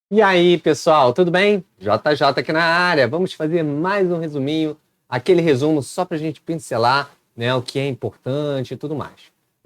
E aí, pessoal, tudo bem? JJ aqui na área. Vamos fazer mais um resuminho, aquele resumo só para a gente pincelar, né, o que é importante e tudo mais.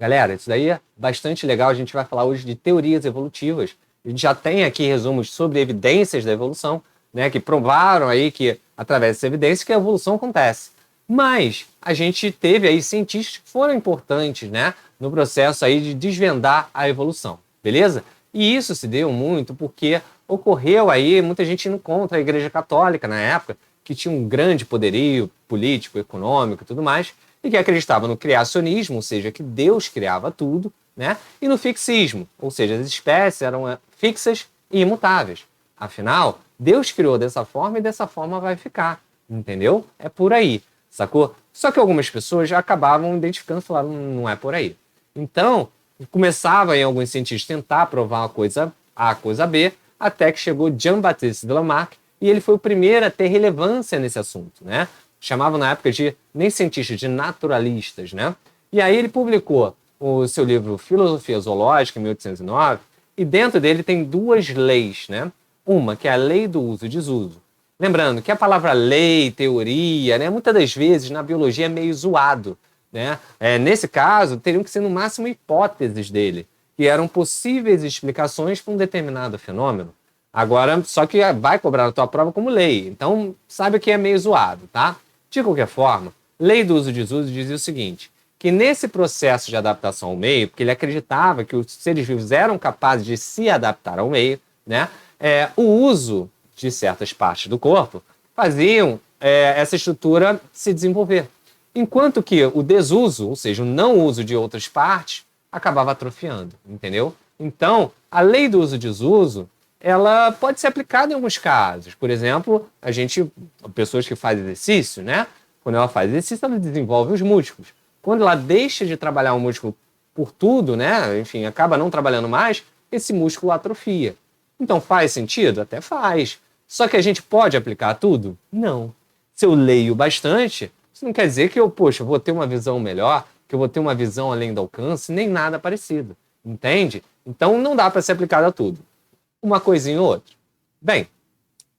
Galera, isso daí é bastante legal. A gente vai falar hoje de teorias evolutivas. A gente já tem aqui resumos sobre evidências da evolução, né, que provaram aí que, através dessas evidências, que a evolução acontece. Mas a gente teve aí cientistas que foram importantes, né, no processo aí de desvendar a evolução, beleza? E isso se deu muito porque ocorreu aí muita gente indo contra a Igreja Católica na época, que tinha um grande poderio político, econômico e tudo mais, e que acreditava no criacionismo, ou seja, que Deus criava tudo, né? E no fixismo, ou seja, as espécies eram fixas e imutáveis. Afinal, Deus criou dessa forma e dessa forma vai ficar, entendeu? É por aí, sacou? Só que algumas pessoas já acabavam identificando e falaram, não é por aí. Então, começava em alguns cientistas tentar provar uma coisa A, coisa B, até que chegou Jean-Baptiste de Lamarck e ele foi o primeiro a ter relevância nesse assunto, né? Chamavam na época de, nem cientistas, de naturalistas, né? E aí ele publicou o seu livro Filosofia Zoológica, em 1809, e dentro dele tem duas leis, né? Uma, que é a lei do uso e desuso. Lembrando que a palavra lei, teoria, né, muitas das vezes na biologia é meio zoado, né? Nesse caso, teriam que ser no máximo hipóteses dele, que eram possíveis explicações para um determinado fenômeno. Agora, só que vai cobrar a tua prova como lei. Então, sabe que é meio zoado, tá? De qualquer forma, lei do uso e desuso dizia o seguinte, que nesse processo de adaptação ao meio, porque ele acreditava que os seres vivos eram capazes de se adaptar ao meio, né? O uso de certas partes do corpo faziam essa estrutura se desenvolver. Enquanto que o desuso, ou seja, o não uso de outras partes, acabava atrofiando, entendeu? Então, a lei do uso e desuso, ela pode ser aplicada em alguns casos. Por exemplo, pessoas que fazem exercício, né? Quando ela faz exercício, ela desenvolve os músculos. Quando ela deixa de trabalhar o músculo por tudo, né? Enfim, acaba não trabalhando mais, esse músculo atrofia. Então, faz sentido? Até faz. Só que a gente pode aplicar tudo? Não. Se eu leio bastante, isso não quer dizer que eu vou ter uma visão melhor, que eu vou ter uma visão além do alcance, nem nada parecido. Entende? Então não dá para ser aplicado a tudo. Uma coisinha ou outra. Bem,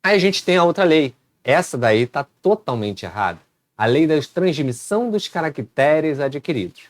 aí a gente tem a outra lei. Essa daí está totalmente errada. A lei da transmissão dos caracteres adquiridos.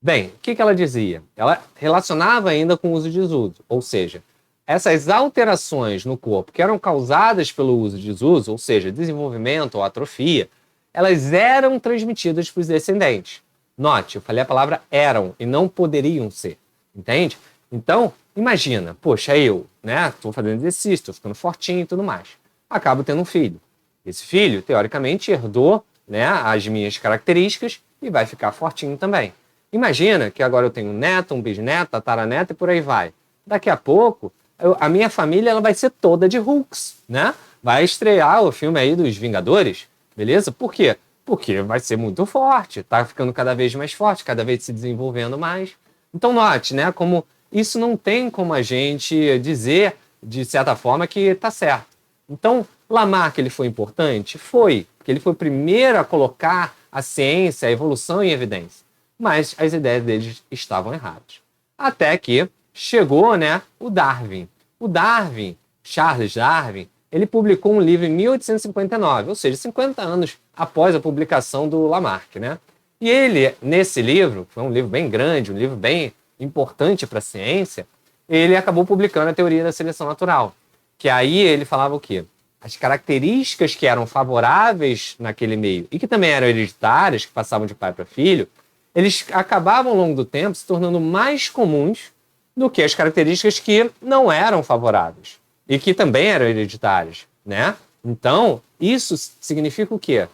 Bem, o que ela dizia? Ela relacionava ainda com o uso e desuso, ou seja, essas alterações no corpo que eram causadas pelo uso e desuso, ou seja, desenvolvimento ou atrofia, elas eram transmitidas para os descendentes. Note, eu falei a palavra eram e não poderiam ser, entende? Então, imagina, poxa, eu, né, estou fazendo exercício, estou ficando fortinho e tudo mais. Acabo tendo um filho. Esse filho, teoricamente, herdou, né, as minhas características e vai ficar fortinho também. Imagina que agora eu tenho um neto, um bisneto, tataraneto e por aí vai. Daqui a pouco, a minha família ela vai ser toda de Hulks, né? Vai estrear o filme aí dos Vingadores, beleza? Por quê? Porque vai ser muito forte, tá ficando cada vez mais forte, cada vez se desenvolvendo mais. Então note, né, como isso não tem como a gente dizer, de certa forma, que tá certo. Então, Lamarck, ele foi importante? Foi, porque ele foi o primeiro a colocar a ciência, a evolução em evidência. Mas as ideias deles estavam erradas. Até que chegou, né, o Darwin. O Darwin, Charles Darwin, ele publicou um livro em 1859, ou seja, 50 anos após a publicação do Lamarck, né? E ele, nesse livro, foi um livro bem grande, um livro bem importante para a ciência, ele acabou publicando a teoria da seleção natural, que aí ele falava o quê? As características que eram favoráveis naquele meio e que também eram hereditárias, que passavam de pai para filho, eles acabavam ao longo do tempo se tornando mais comuns do que as características que não eram favoráveis e que também eram hereditárias, né? Então, isso significa o quê?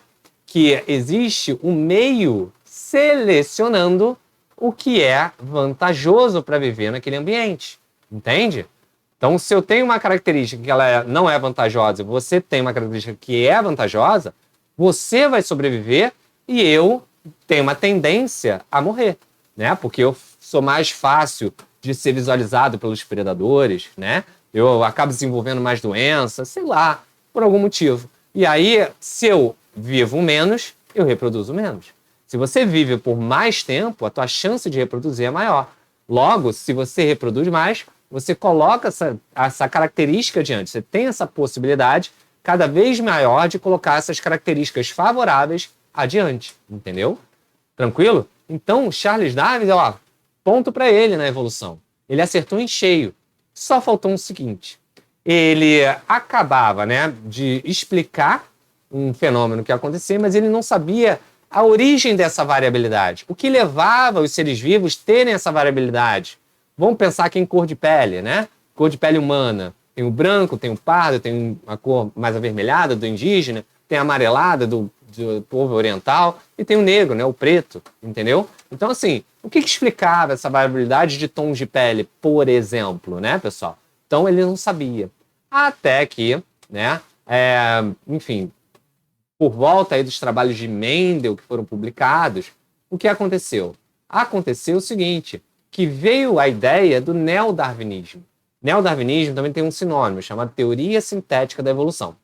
Que existe um meio selecionando o que é vantajoso para viver naquele ambiente, entende? Então, se eu tenho uma característica que não é vantajosa e você tem uma característica que é vantajosa, você vai sobreviver e eu tenho uma tendência a morrer, né? Porque eu sou mais fácil de ser visualizado pelos predadores, né? Eu acabo desenvolvendo mais doenças, sei lá, por algum motivo. E aí, se eu vivo menos, eu reproduzo menos. Se você vive por mais tempo, a tua chance de reproduzir é maior. Logo, se você reproduz mais, você coloca essa característica adiante. Você tem essa possibilidade cada vez maior de colocar essas características favoráveis adiante, entendeu? Tranquilo? Então, Charles Darwin, ó, ponto para ele na evolução. Ele acertou em cheio. Só faltou o seguinte: ele acabava, né, de explicar um fenômeno que ia acontecer, mas ele não sabia a origem dessa variabilidade. O que levava os seres vivos a terem essa variabilidade? Vamos pensar aqui em cor de pele, né? Cor de pele humana. Tem o branco, tem o pardo, tem a cor mais avermelhada do indígena, tem a amarelada do povo oriental e tem o negro, né? O preto, entendeu? Então, assim, o que explicava essa variabilidade de tons de pele, por exemplo, né, pessoal? Então, ele não sabia. Até que, né, enfim, por volta aí dos trabalhos de Mendel que foram publicados, o que aconteceu? Aconteceu o seguinte, que veio a ideia do neodarwinismo. Neodarwinismo também tem um sinônimo, chamado Teoria Sintética da Evolução.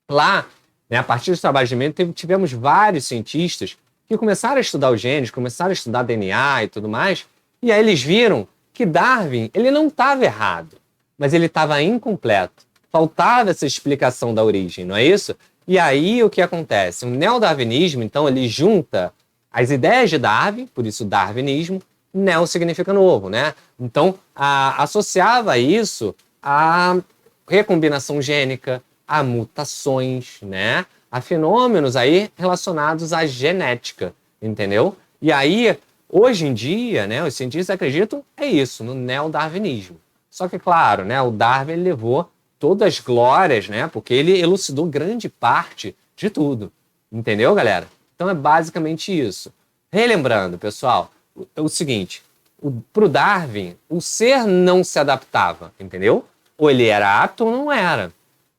Lá, né, a partir dos trabalhos de Mendel, tivemos vários cientistas que começaram a estudar os genes, começaram a estudar DNA e tudo mais, e aí eles viram que Darwin ele não estava errado, mas ele estava incompleto. Faltava essa explicação da origem, não é isso? E aí o que acontece? O neodarwinismo, então, ele junta as ideias de Darwin, por isso darwinismo, neo significa novo, né? Então, associava isso à recombinação gênica, a mutações, né? A fenômenos aí relacionados à genética, entendeu? E aí, hoje em dia, né, os cientistas acreditam isso, no neodarwinismo. Só que, claro, né, o Darwin levou todas as glórias, né? Porque ele elucidou grande parte de tudo. Entendeu, galera? Então é basicamente isso. Relembrando, pessoal, o seguinte, para o Darwin, o ser não se adaptava, entendeu? Ou ele era apto ou não era.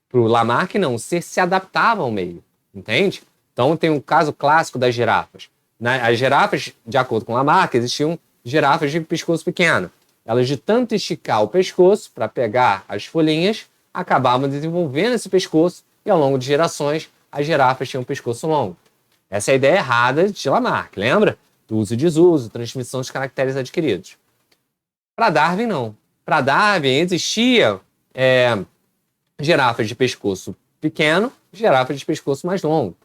Para o Lamarck, não, o ser se adaptava ao meio, entende? Então tem um caso clássico das girafas. As girafas, de acordo com Lamarck, existiam girafas de pescoço pequeno. Elas, de tanto esticar o pescoço para pegar as folhinhas, acabavam desenvolvendo esse pescoço e, ao longo de gerações, as girafas tinham um pescoço longo. Essa é a ideia errada de Lamarck, lembra? Do uso e desuso, transmissão dos caracteres adquiridos. Para Darwin, não. Para Darwin, existia girafas de pescoço pequeno, girafas de pescoço mais longo.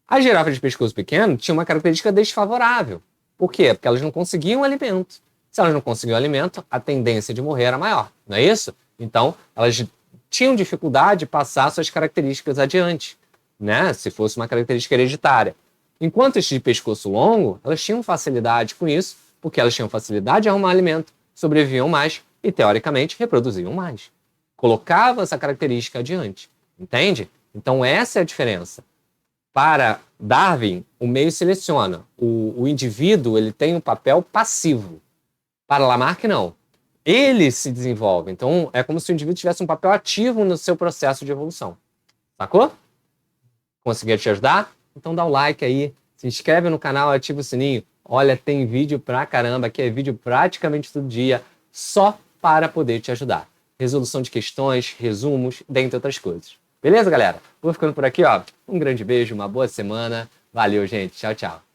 As girafas de pescoço pequeno tinham uma característica desfavorável. Por quê? Porque elas não conseguiam alimento. Se elas não conseguiam alimento, a tendência de morrer era maior, não é isso? Então, elas tinham dificuldade de passar suas características adiante, né? Se fosse uma característica hereditária. Enquanto as de pescoço longo, elas tinham facilidade com isso, porque elas tinham facilidade de arrumar alimento, sobreviviam mais e, teoricamente, reproduziam mais. Colocavam essa característica adiante, entende? Então, essa é a diferença. Para Darwin, o meio seleciona. O indivíduo ele tem um papel passivo. Para Lamarck, não. Ele se desenvolve. Então, é como se o indivíduo tivesse um papel ativo no seu processo de evolução. Sacou? Conseguiu te ajudar? Então dá o like aí, se inscreve no canal, ativa o sininho. Olha, tem vídeo pra caramba, aqui é vídeo praticamente todo dia, só para poder te ajudar. Resolução de questões, resumos, dentre outras coisas. Beleza, galera? Vou ficando por aqui, ó. Um grande beijo, uma boa semana. Valeu, gente. Tchau, tchau.